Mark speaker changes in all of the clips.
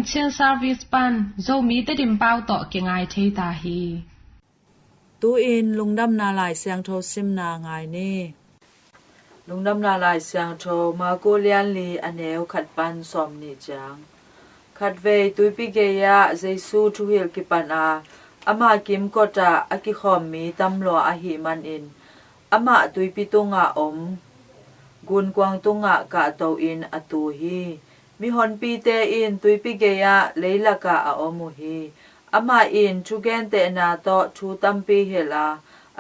Speaker 1: chen service pan zo mi te dim pau to ke ngai thei ta hi
Speaker 2: tu in lungdam na lai siang tho sim na ngai ni lungdam na lai siang tho ma ko lian li aneu khat pan som ni chang khat ve tu pi ge ya jesu thu hil ki pan a ama kim ko ta aki khom mi tam lo a hi man in ama tu pi tunga om gun kwang tunga ka to in atu hi mi hon pi te in tu pi ge ya leila ka a omu hi ama in thu gen te na to thu tam pi hela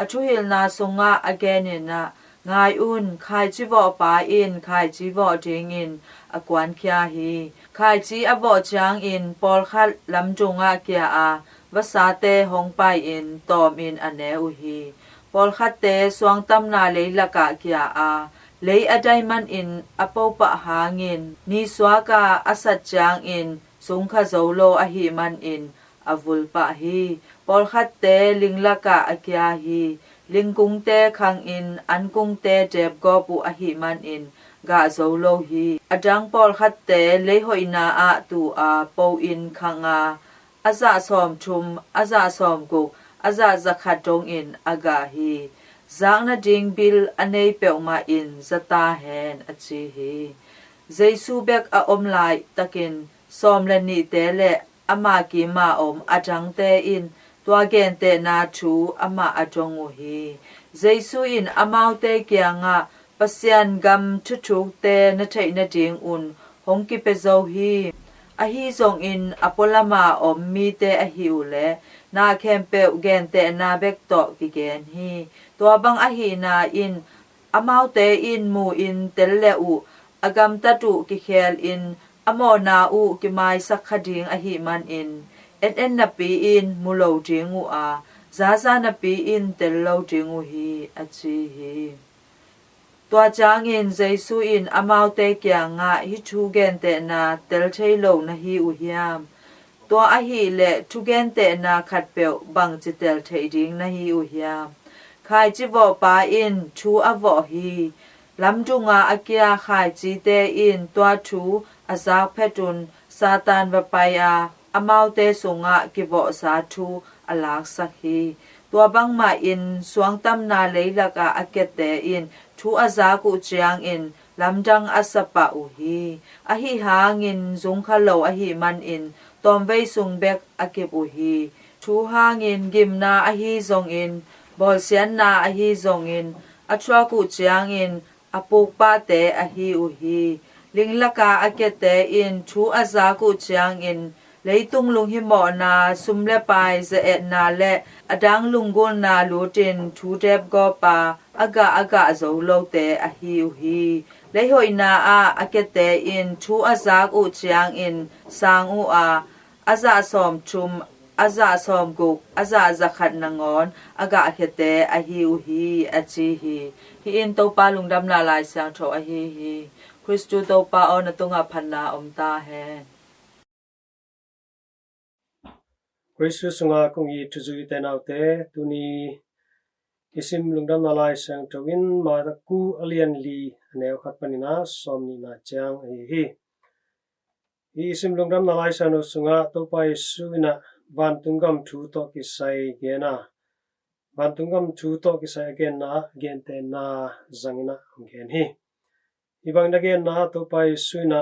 Speaker 2: a thu hil na sunga again in na ngai un khai chi vo pa in khai chi vo ding in a kwan kya hi khai chi a vo chang in pol khat lam junga kya a vasa te hong pai in tom in ane u hi pol khat te swang tam na leila ka kya a lei adai man in apo pa hangin ni swaka asat chang in sung kha zolo a hi man in avul pa hi pol khat te lingla ka akya hi lingkung te khang in an kung te jeb go pu a hi man in ga zolo hi adang pol khat te le hoina a tu a po in khanga aza som thum aza som gu aza zakhat dong in aga hi zang na ding bil anei peuma in zata hen achi hi jesu bek a om lai takin som le ni te le ama ki ma om ajang te in tua gen te na thu ama ajong u hi jesu in amau te kya nga pasyan gam thu thu te na thai na ding un hong ki pe zo hi a hi zong in apolama om mi te a hi u le na khem pe gen te na bek to ki gen hi tua bang a hi na in amau te in mu in tel le u agam ta tu ki khel in amo na u ki mai sak khading a hi man in en na pi in mulo ding u a za na pi in tel lo ding u hi achi hi tua chang in jesu in amau te kya nga hi thu gen te na tel thei lo na hi u hiam tua a hi le thu gen te na khat pe bang chi tel thei ding na hi u hiam khai chi vo pa in thu a vo hi lam junga akya khai chi te in tua thu azak phetun satan va paya amau te sunga ki vo sa thu alak sakhi tua bang ma in swang tam na leila ka aket te in thu azaku chiang in lamdang asapa u hi a hi hangin zung khalo a hi man in tom vei sung bek akep u hi thu hangin gimna a hi zong in bol sian na a hi zong in achwa ku chiang in apuk pa te a hi u hi linglaka aket te in thu azaku chiang in leitung lung hi mo na sumle pai ze et na le adang lungul na lutin thu deb go pa aga zo lo te a hi u hi le hoi na a aket te in thu azak u chiang in sang u a aza som chum aza som guk aza zakhat nangon aga akhete a hi u hi achi hi in to pa lungdam la lai sang tho a hi Christu to pa on tunga phanna omta he
Speaker 3: Christu sunga kungi tuzui tenaute tuni isim lungdam la lai sang towin ma ku alian li neu khat panina somni na chang hi isim lungdam la lai sang sunga to pa suina van tungam thu to ki sai gena van tungam thu to ki sai again na gen te na zangina gen hi ibang na gen na to pa suina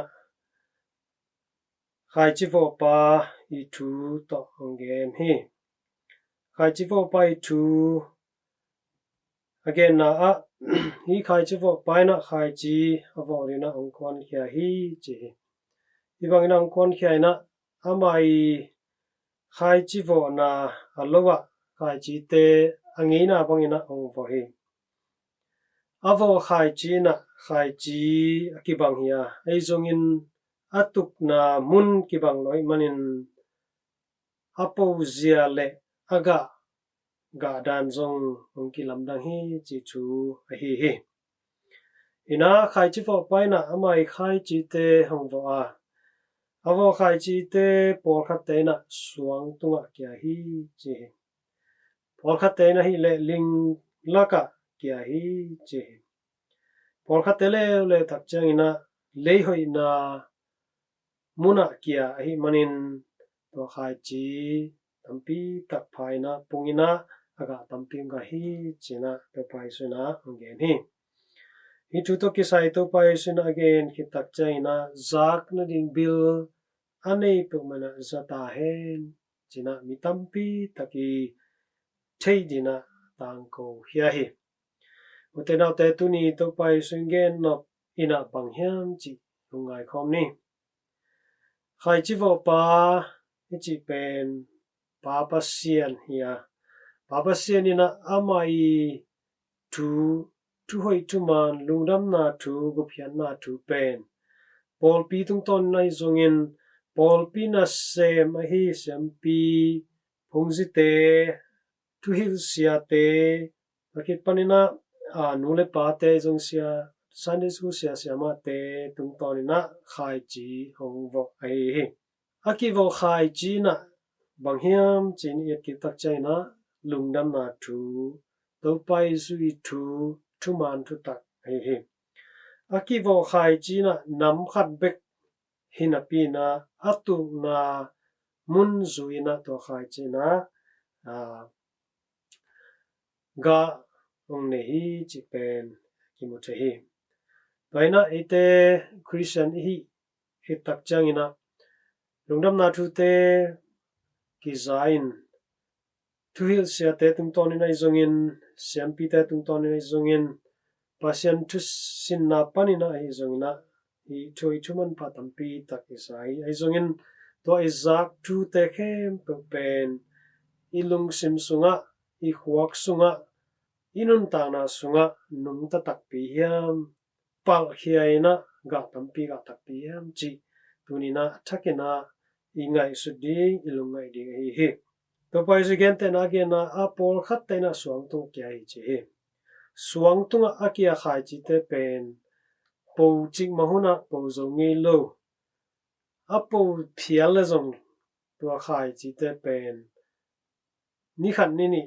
Speaker 3: khai chi vo pa I thu to gen hi khai chi vo pa I thu again na a hi khai chi vo pa na khai chi avo ri na ong kon khia hi chi ibang na ong kon khia na amai khai chi vo na alowa khai chi te angi na bangina ong vo hi avo khai chi na khai chi akibang hia ei zongin atuk na mun kibang loi manin apo zia le aga ga dan zong ong ki lamdang hi chi chu a hi ina khai chi vo pai na amai khai chi te hong vo a avo khai chi te por khat te na suang tunga kya hi chi por khat te na hi le ling laka kya hi chi por khat te le thak chang ina le hoi na muna kia hi manin to khai chi tampi tak phai na pungina aga tampim ga hi china to pai suna again hi tu to ki sai to pai suna again ki tak chaina zak na ding bil anei pu mana zata hen china mi tampi taki thei dina tang ko hia hi utena te tu ni to pai sungen no ina panghyam chi lungai khom ni khai chi vo pa chi pen pa pasian hia pa pasian ina amai tu hoi tu man lungdam na tu gu phian na tu pen pol pi tung ton nai zongin pol pi na sem a hi sem pi phungzi te tu hil sia te akit panina nule pa te zong sia Sunday school sia ma te tung ton na khai chi hong vo ai hi aki vo khai chi na banghiam chin yet ki tak chai na lungdam na tu to pai sui tu man tu tak hi aki vo khai chi na nam khat bek hinapi na atu na mun zui na to khai chi na ga ong ne hi chi pen ki mo che hi baina ite Christian hi tak changina lungdam na tu te ki zain tu hil sia te tung ton nai zongin siam pi te tung ton nai zongin pasian tu sin na panina hi zongina hi choi chuman patampi tak isai ai zongin to izak tu te khem pen ilung sim sunga I huak sunga inun tana sunga nung ta tak pi hiam pal hiaina ga tampi ga tak pi hiam chi tunina thakena ingai suding ilungai ding hi to pai sigen te na ge na apol khat te na suang tu kya hi chi suang tu akia khai chi te pen po ching mahuna po zo ngi lo apo phial le zong to khai chi te pen ni khat ni ni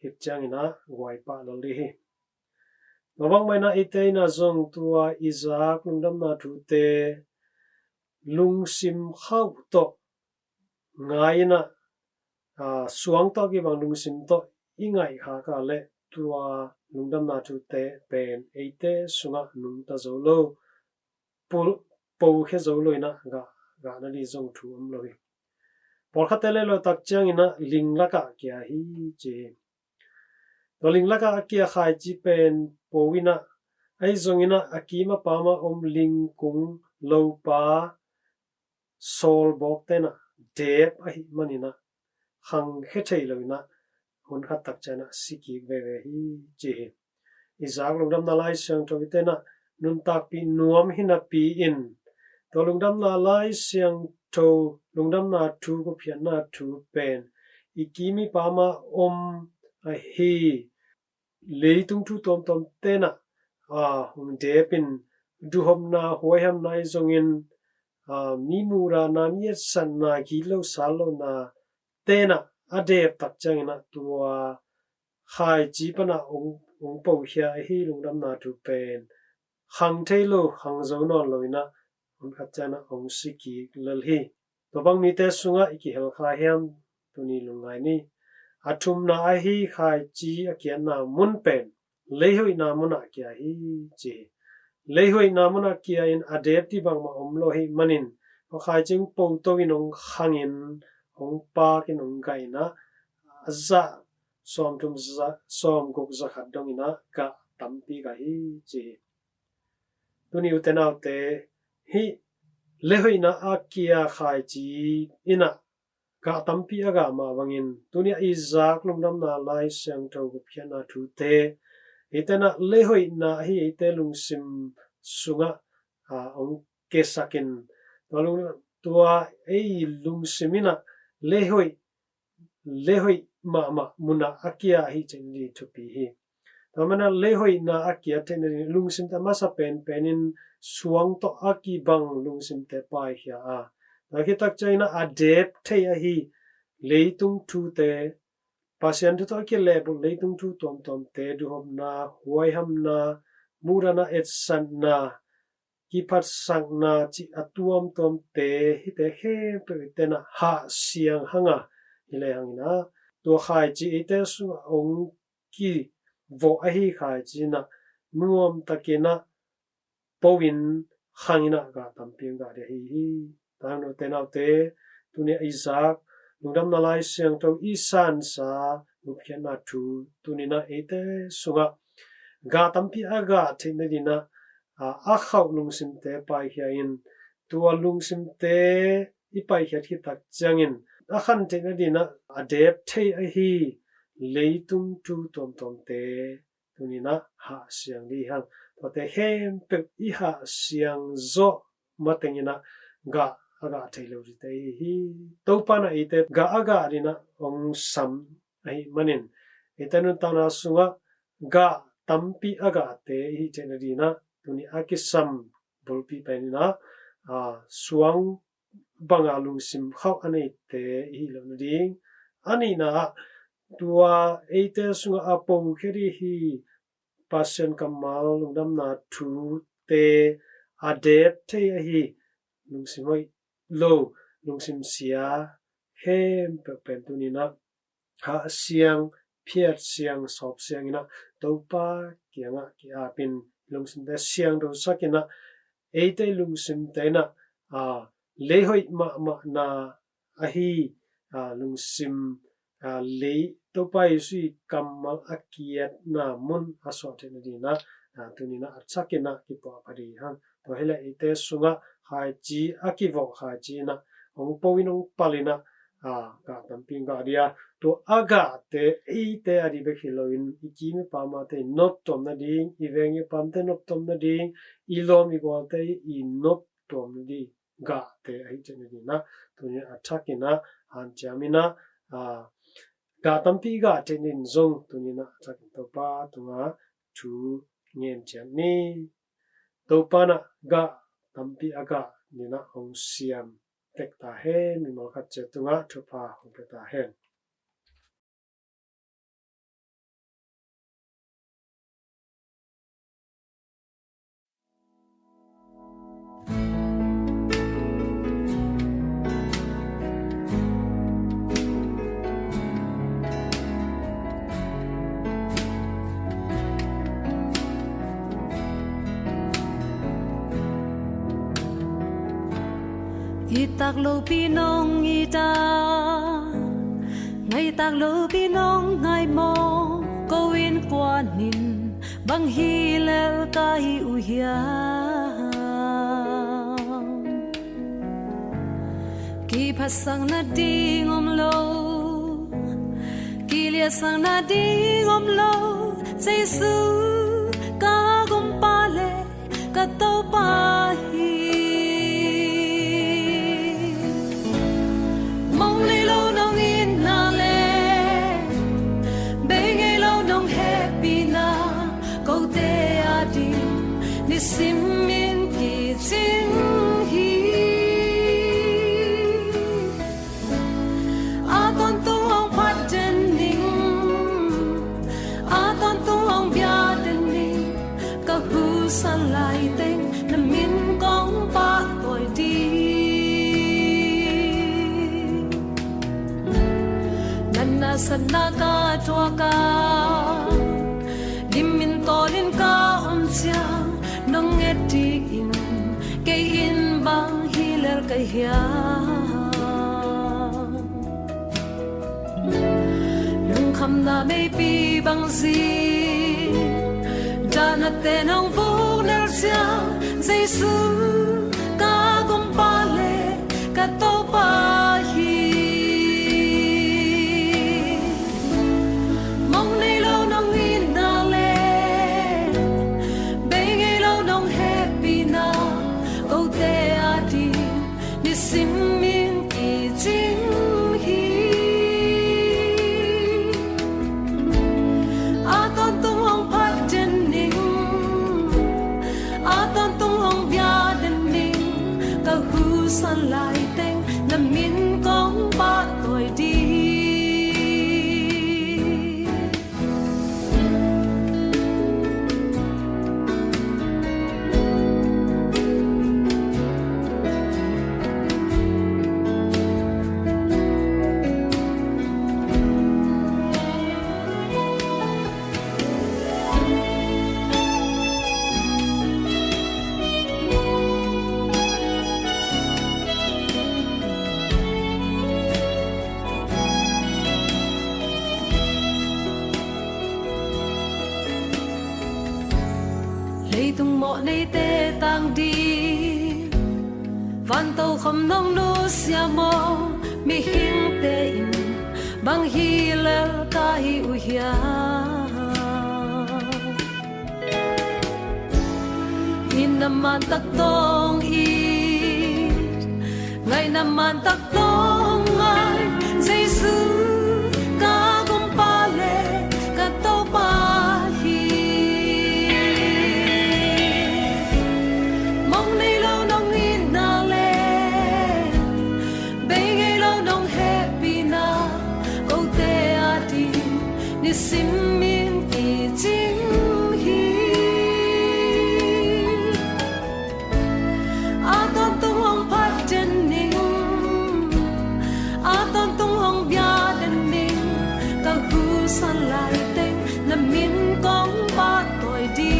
Speaker 3: hip changina wai pa lo li hi lawang mai na ite na zong tua Isaac lungdam na tu te lungsim khau to ngai na suang to ki bang lungsim to ingai kha ka le tua lungdam na tu te pen ite sunga nung ta zo lo po khe zo lo ina ga na li zong thu am lo hi por khatele lo tak changina linglaka kya hi che to linglaka kia khai chi pen powina ai zongina akima pama ling kung lo pa sol bok tena dep a hi manina hang he thei loina hun khat tak chana siki ve hi che Isaac lungdam na lai siang to itena nun tak pi nuam hina pi in to lungdam na lai siang to lungdam na thu ko phian na thu pen ikimi pama a hi leitung thu tom tena hun depin duhom na hoyam nai zongin mimura na miet san na gilo salo na tena adep tak changina tua khai chi pana ong po hia hi lungdam na tu pen hang thailo hang zo no loina hun khachana ong siki lal hi to bang mi te sunga iki hel kha hiam tuni lungai ni athum na hi khai chi akian na mun pen leihoi na muna kya hi chi leihoi na muna kya in adep ti bang ma omlo hi manin ko khai ching po to winong hangin hong pa kinong kai na azza som tum za som gok za khat dong ina ka tampi ga hi chi tuni utena te hi leihoi na akia khai chi ina ka tampi aga ma wangin tunia Isaac lungdam na lai siang to gu phiana thu te itena lehoi na hi ite lungsim sunga ong kesakin walung tua lungsimina lehoi ma muna akia hi chengli thupi hi tamana lehoi na akia ten lungsim ta masa penin suang to aki bang lungsim te pai hia nakitak chaina adep thei hi leitung thu te pasian thu to ki lebu leitung thu tom te du hom na huai ham na murana et san na กิพัดสังนาจิอตวมตอมเตหิเตเฮเปเตนะหาเสียงหังะหิเลหังนะตัวขายจิเตสุองกีโวอหิขายจินะนวมตะเกนะปวินขังนะกะตัมปิงกะเดหิตางโนเตนาเตตุเนอิซากลุงดำนาลายเสียงโตอีสานสาลุเพียนาทูตุเนนะเอเตสุงะกะตัมปิอากะเทนดินะอาเข้าลุงสิมเตไปเฮียนตัวลุงสิมเตอีไปเฮียที่ตักจังอินอาขันเทนดินะอเดบเทอฮีเลยตุงทูตอมตอมเตตุนีนะหาเสียงดีหังตัวเตเฮมเปกอีหาเสียงโซมาเตงินะกะอากาเทโลริเตฮีตัวปานะอีเตกะอากาดินะองซัมไอมันินอีเตนุตานาสุงะกะตัมปีอากาเตฮีเจนดีนะตุนีอากิซัมบุลปีไปนี่นะสวงบังอาลุงซิมเข้าอันนี้เตฮีโลนดิงอันนี้นะตัวเอเตสุงอาปูเครีฮีปัสเซนกัมมาลุงดำนาทูเตอเดบเทฮีลุงซิมไว้โลลุงซิมเสียเฮมเป็นตัวนี้นะหาเสียงเพียรเสียงสอบเสียงนะตัวป้าเกียงะกีอาเป็นลุงซิมเตเสียงตัวสักนะเอเตลุงซิมเตนะเลหอยมานาอฮีลุงซิมle to pai sui kammal akiat na mun asot ne dina tunina achakena ki pa pari han to hele ite sunga hai ji akivo hai ji na ong powinong palina ka tamping ga dia to aga te ite ari be khiloin ikimi pama te not tom na ding ivengi pamte not tom na ding ilom igual te I not tom di ga te ai chene dina tunina achakena han jaminaกาตัมปีกาเทนินซงตุนินะจักตปาตุงาทูเงียนจันนี้ตปานะกาตัมปีอากานินะองเสียมเต็กตาเฮมิมอคัจเจตุงาทุพาองเปตาเฮ
Speaker 4: อีตักโลพี่น้องอีตาไงตักโลพี่น้องไงมองก็วินกว่านินบังฮีเลลกาฮิอุเฮียกีพัสสังนาดีงอมโลกีเลียสังนาดีงอมโลเซซูกากมปาเลกะโตปาฮีSimin ki jing hi Aton tuong phat den ning Aton tuong bia den ning Ka hu san lai teng na min kong pa toi di Nanna sanna ka chwa ka Dimin tolin ka chia nong eti in ke in bang hiler kai hia lung kham na me pi bang zi dana te nong vu ner sia jesu ka gom pa le ka to pa hi mong nei lo nong in na le Simin ki jing hi Aton tung hong phat den ning Aton tung hong bia den ning Ka hu san lai teng na min kong ba toi di lấy tung mọ nay tê tang đi van tàu không nông nu xia mô mi hình tê in bang hi lel ka hi u hia in naman tak tong i ngày naman tak tong ngai Giêsu ka gom pa le ka to pa hi mong nei lo nong in na le be ngai lo nong happy na go te a ti ni sim min ti jing hi a ton tung hong phat chen ning a ton tung hong bia den ning ka hu san lai teng na min kong ba toi di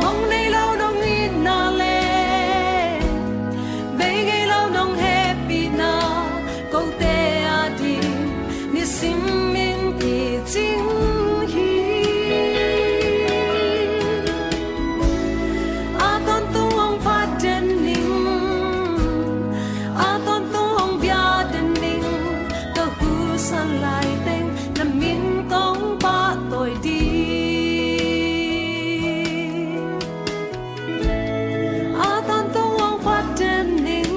Speaker 4: mong nei lo nong in na le be ngai lo nong happy na go te a di ni sim min ti jing hi a ton tung hong phat den ning a ton tung hong bia den ning ka hu san lai teng na min kong ba toi di a ton tung hong phat den ning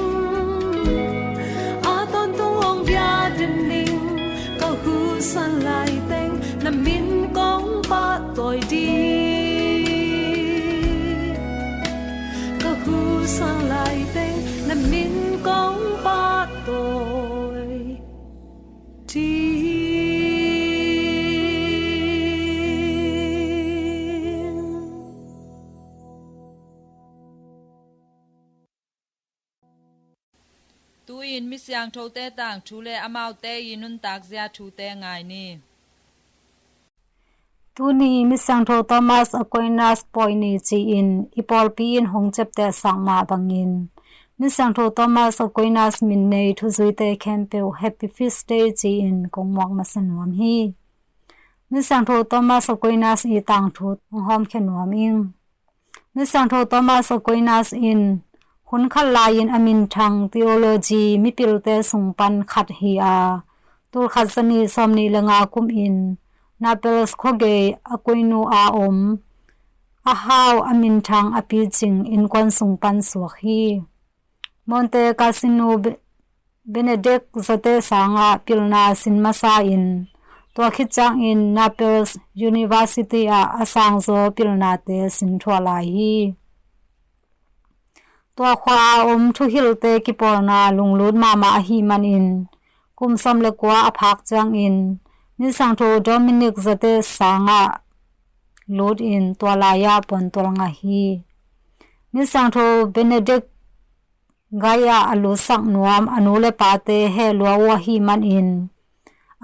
Speaker 4: a ton tung hong bia den ning ka hu san lai teng na min kong ba toi di ka hu san lai teng na min kong ba toi di
Speaker 2: tu in mi siang tho te tang thu le amau te inun tak zia thu te ngai ni
Speaker 5: tu ni mi sang tho Thomas Aquinas poini chi in ipol pi in hong chep te sangma bangin mi sang tho Thomas Aquinas min nei thu zui te campel happy feast day chi in kongmok masanwam hi mi sang tho Thomas Aquinas i tang thu hom khenwam ing mi sang tho Thomas Aquinas in hun khal lain amin thang theology mi pilte sungpan khat hi a tur khazani somni langa kum in Naples khoge Aquino a a how amin thang api ching in kon sungpan suak hi Monte Cassino Benedict zate sanga pilna sinmasa in to khichang in Naples University a asang zo pilna te sin thwala hi to khwa thu hilte ki porna lunglut mama hi man in kum som le kwa aphak chang in ni sang tho Dominic zate sanga load in to laya pon tolnga hi ni sang tho Benedict gaya alu sak nuam anule pate he luwa hi man in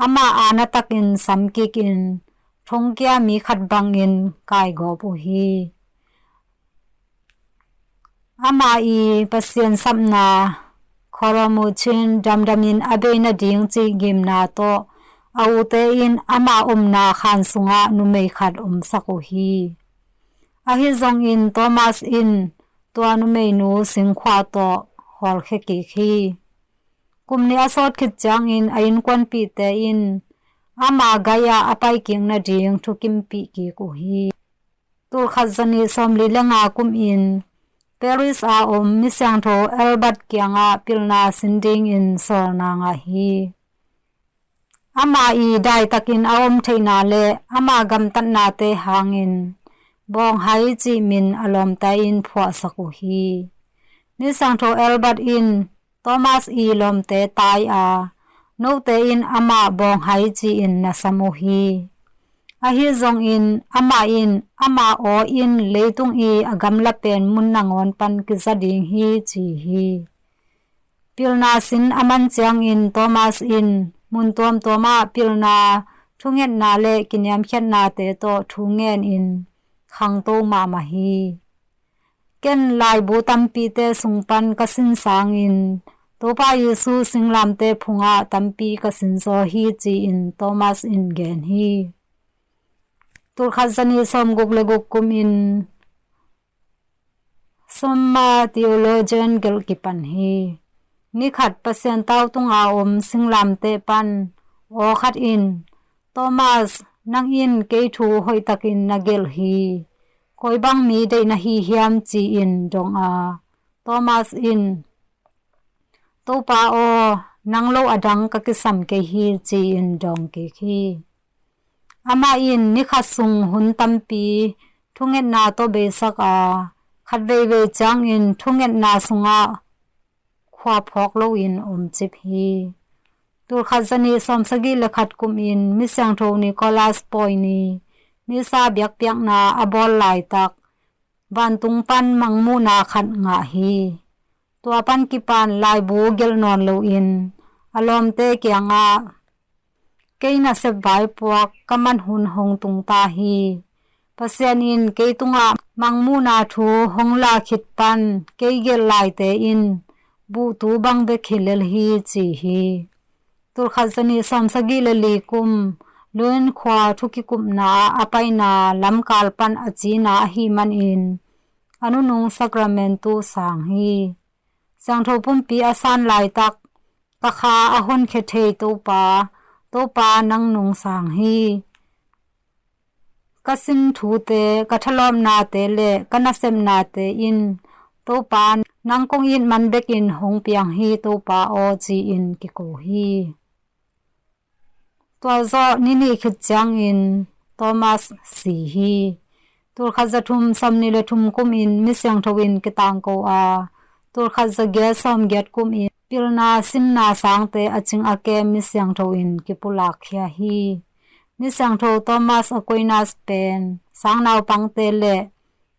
Speaker 5: ama ana takin samkik in thongkya mi khat bang in kai go pu hi ama i pasien samna khoromuchin damdamin abena ding chi gimna to aute in ama umna khan sunga numei khat saku hi ahi zong in Thomas in to numei nu singkhwa to hol kheki khi kumni asot khitchang in ain kwan pi te in ama gaya apai king na ding thukim pi ki ku hi tur khazani somli langa kum in Paris a misang tho Albert kyanga pilna sinding in sorna nga hi ama i dai takin awom theina le ama gam tan na te hangin bong hai chi min alom ta in phwa saku hi ni sang tho Albert in Thomas i lom te tai a no te in ama bong hai chi in na samu hi a hi zong in ama o in leitung i agam la pen mun nangon pan ki zading hi chi hi pilna sin aman chang in Thomas in mun tom toma pilna thungen na le kinyam khen na te to thungen in khang to ma ma hi ken lai bu tampi te sungpan kasin sang in topa Yesu singlam te phunga tampi kasin zo hi chi in Thomas in gen hi ตุลคัสนีสมกุกเลกุกกุมินสมมาทีโอโลเจนเกลกิปันฮีนิขัดเปอร์เซ็นต์เต้าตุงอาอมสิงลำเตปันโอขัดอินโทมัสนังอินเกทูหอยตักินนาเกลฮีคอยบังมีได้นาฮีเฮียมจีอินดงอาโทมัสอินตูปาโอนังโลอดังกะกิสัมเกฮีจีอินดงเกฮีอามาอินนิขัดสุงหุนตัมปีทุงเอ็นนาโตเบสักอาขัดเวเวจังอินทุงเอ็นนาสุงอาขวาพอกโลอินอมจิบฮีตุลคัสนีสมสกิเลขัดกุมอินมิสังโทนิโคลัสปอยนีนิซาเบียกเปียกนาอบอลลายตักบันตุงปันมังมูนาขัดงะฮีตัวปันกิปันลายบูเกลนอนโลอินอารมณ์เตเกียงอาเกยนาเซบไวปวกกมันหุนหงตุงตาฮีปะเซียนอินเกยตุงอามังมูนาทูหงลาขิดปันเกยเกลลายเตอินบูตูบังเบขิเลลฮีจีฮีตุลคัสนีสมสกิเลลีกุมลุนขวาทุกิกุมนาอปัยนาลำกาลปันอจีนาฮีมันอินอนุนุงสักราเมนตูสางฮีสังโทปุ่มปีอาสานลายตักกะคาอหนเคเทตูปานังนุงสางฮีกสินทูเตกะทลอมนาเตเลกะนะเซมนาเตอินตูปานังกงอินมันเบกอินหงเปียงฮีตูปาโอจีอินกิโกฮีตัวซอนินิขิดจังอินโทมัสสีฮีตุลคัซทุมซัมนิเลทุมกุมอินมิเซียงทวินกิตังโกอาตุลคัซเกซอมเกตกุมอินปิลนาสินนาสังเตอจิงอาเกมิเซียงทวินกิปุลาเคียฮีมิเซียงโทโทมัสอควินัสเป็นสังนาวปังเตเล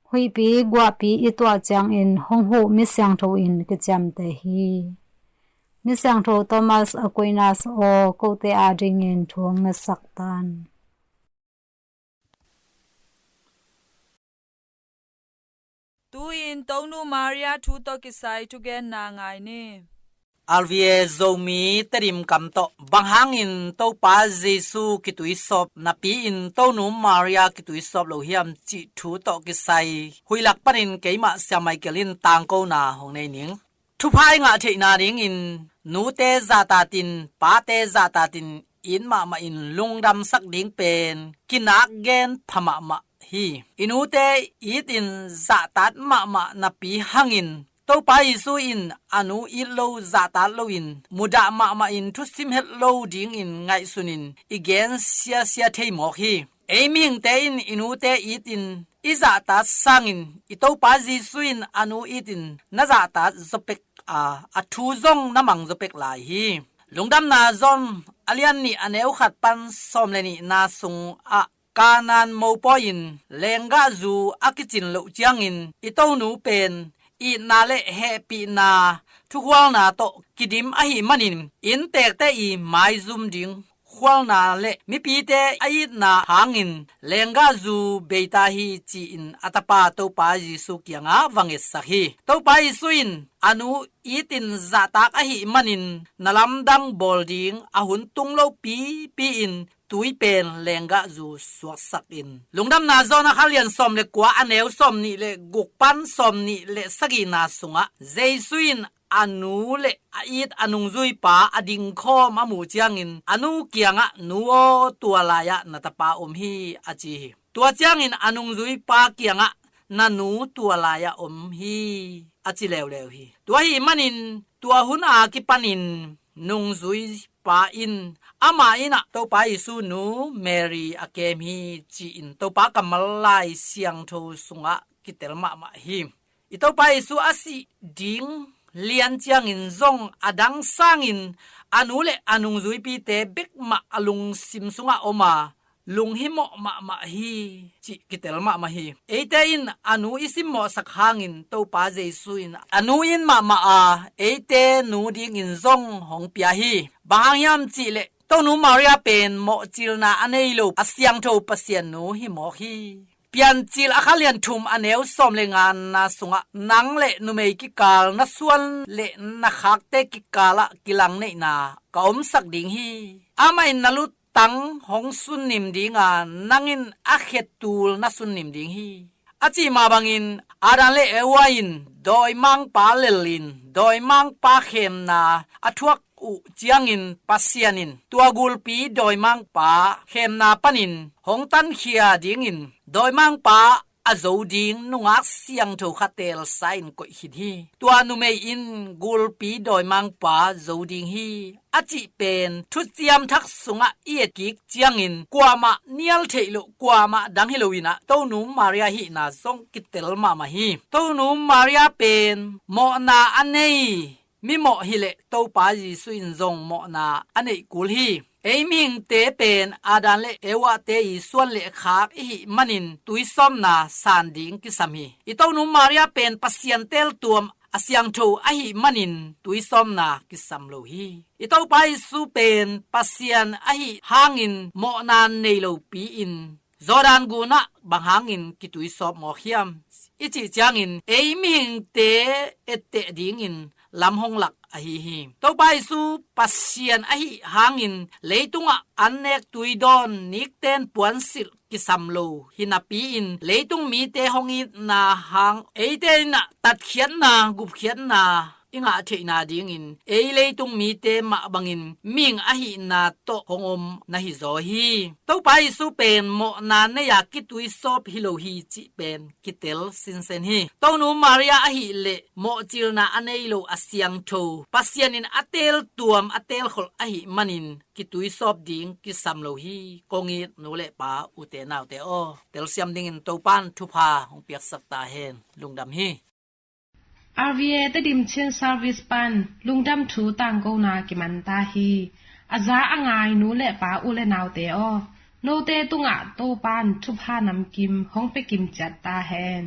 Speaker 5: หุยปีกว่าปีอีตัวจังอินหงหูมิเซียงโทอินกิจำเตฮีมิเซียงโทโทมัสอควินัสโอโกเตอาดิงอินทวงเงสักตัน
Speaker 2: ตูอินตงนูมาริยาทูโตกิไซทุเกนนางายเน
Speaker 6: อัลเวียโซมีตริมกัมโตบังฮังอินโตปาเจซูกิตุอิสอบนาปีอินโตนูมาริยากิตุอิสอบโลหิมจิทูโตกิไซหุยลักปนินเกมาเซียไมเกลินตางโกนาหงในนิงทุพายงะเทนาริงอินนูเตซาตาตินปาเตซาตาตินอินมาอินลุงดำสักดิงเป็นกินักเกนพมาฮีอินูเตอีตินซาตัดมานาปีฮังอินโตไปซูอินอนุอิโลซาตาโลอินมุดามาอินทุสิมเฮโลดิงอินไงสุนินอีเกนเสียเทมอกฮีเอมิงเตอินอินูเตอีตินอิซาตาสังอินอิโตปาจิซูอินอนุอีตินนาซาตาซเปกอาทูซงนามังซเปกลายฮีลุงดำนาซอมอเลียนนี่อเนวขัดปันซอมเลนี่นาซุงกานันโมปอยินเลงกาจูอากิจินโลจียงอินอิโตนูเป็นอีนาเลเฮปีนาทุกวังนาโตกิดิมอหิมันินอินเตกเตอีไมซุมดิงควงนาเลมิปีเตออีนาหางินเลงกาจูเบตาฮีจีอินอัตปาโตปาจิสุกียงาวังเอสฮีโตปาอิสุอินอนุอีตินซาตักอหิมันินนาลัมดังบอลดิงอหุนตุงโลปีอินตุยเป็นแรงกะจูสวกสักอินลุงดำนาซอนะคาเลียนสมเลกว่าอเนวสมนี่เลกุกปันสมนี่เลสกีนาสุงะเจซุอินอนุเลอีดอนุงซุยปาอดิงคอมะหมูเจียงอินอนุเกียงะนูโอตัวลายะนาตปาอมฮีอจีตัวเจียงอินอนุงซุยปาเกียงะนานูตัวลายะอมฮีอจิเลวฮีตัวฮีมันินตัวหุนอากิปันินนุงซุยปาอินอามาอินะโตปาอิสุนูเมรีอเกมีจีอินโตปากำมลายเสียงโทสุงะกิเตลมาฮิมอิโตปาอิสุอาสิดิงเลียนเจียงอินซงอดังสร้างอินอนุเลอนุงซุยปีเตเบกมาอลุงซิมสุงะอมาลุงหิมมาฮีจิกิเตลมาฮีเอเตอินอนุอิซิมอสักหางอินโตปาเจซุอินอนุอินมาเอเตนูดิงอินซงหงเปียฮีบางยามจิเลโตนูมาริยาเป็นโมจิลนาอเนโลอเสียงโทปเสียนนูหิมอฮีเปียนจิลอาคาเลียนทุมอเนวสมเลงานนาสุงะนังเลนุเมกิกาลนาส่วนเลนาคักเตกิกาละกิลังเนนากะอมสักดิงฮีอามาอินนาลุ ตังหงสุนนิมดิงานังอินอาเขตูลนะสุนนิมดิงฮีอาจิมาบังอินอาดันเลเอวาอินโดยมังปาเลลินโดยมังปาเขมนาอทวกอุเจียงอินปัสเซียนินตัวกุลปีโดยมังปาเขมนาปนินหงตันเขียดิงอินโดยมังปาอโจดิงนุงักเสียงโทคาเตลไซน์ก็ฮิดฮีตัวนุเมอินกุลปีโดยมังปาโจดิงฮีอาจิเป็นทุเจียมทักสุงะเอียกิกเจียงอินกว่ามาเนียลเทลุกว่ามาดังฮิโลวินะโตนุมาริยาฮินาซงกิเตลมามาฮีโตนุมาริยาเป็นโมนาอันเนมิโมฮิเลโตปาจิสุอินซงโมนาอันเนกุลฮีเอมิงเตเป็นอาดันเลเอวะเตอีส่วนเลขากอิมันินตุยซอมนาสานดิงกิสามีอิโตนุมาริยาเป็นปัสเซียนเตลตัวมอาเซียงโทอหิมันินตุยซอมนากิสัมโลฮีอิโตไปสุเป็นปัสเซียนอหิหางินโมนานเนโลปีอินจอดานกูนะบางหางินกิตุยซอบหมอเขียมอิจิจางอินเอมิงเตเอเตดิงอินลำหงหลักอหิหิโตไปสุปัสเซียนอหิหางินเลตุงะอันเนกตุยดอนนิกเตนปวนสิลกิสัมโลหินาปีอินเลตุงมีเตหงอีนาหางเอเตนะตัดเขียนนากุบเขียนนาอิงะเทนาดิงอินเอเลตุงมีเตมะบังอินมิงอหินาโตหงอมนะหิโซฮีโตไปสุเป็นโมนานเนยากิตุยซอบฮิโลฮีจิเป็นกิเตลซินเซนฮีโตนุมาริยาอหิเลโมจิลนาอเนโลอเซียงโทปัสเซียนินอเตลตัวมอเตลขลอหิมันินกิตุยซอบดิงกิซัมโลฮีกงอีโนเลปาอุเตนาวเตโอเตลเซียมดิงอินโตปันทุพาหงเปียกสักตาเฮนลุงดำฮี
Speaker 1: RVA ตะดิมเชน service ปันลุงดำถูต่างโกนากิมันตาฮีอาจาอ่างายนูและปาอุเลนาวเตอโนเตตุงะโตปันทุพานำกิมห้องไปกิมจัดตาแฮน